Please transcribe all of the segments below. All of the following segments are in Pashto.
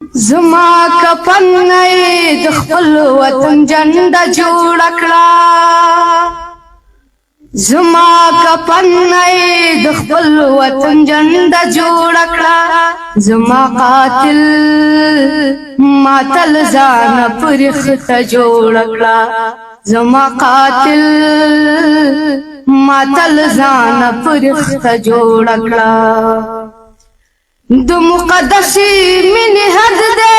زما کفن نه د خپل وطن جنډه جوړ کړه زما کفن نه د خپل وطن جنډه جوړ کړه زما قاتل ماتل ځان پرخته جوړ کړه زما قاتل ماتل ځان پرخته جوړ کړه د مقدسی منی حد دے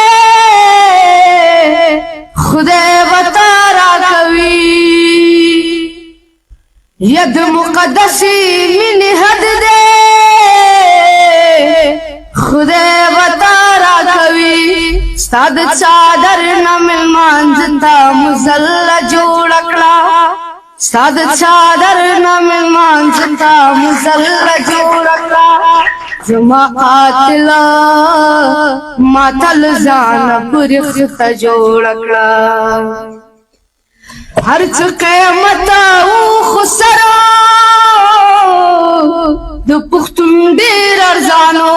خدای وطا را کوي یا د مقدسی منی حد دے خدای وطا را کوي ستاد چادر نمل مانزتا مزل جوړ کړه ستاد چادر نمل مانزتا مزل جوړ کړه زما قاتل ماتل ځان پرخته جوړ کړه هر څه قیامت او خسرو د پښتون ډیر ارزانو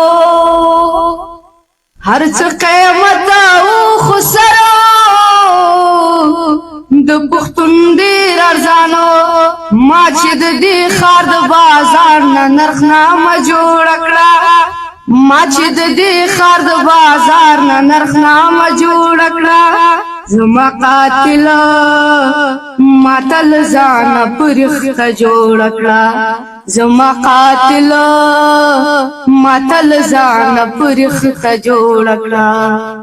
هر څه قیامت او خسرو د پښتون ډیر ارزانو ما چې د دې خار د بازار نه نرخنامه جوړ کړه ما چې د دې خار د بازار نه نرخنامه جوړ کړه زما قاتل ماتل ځان پرخته جوړ کړه زما قاتل ماتل ځان پرخته جوړ کړه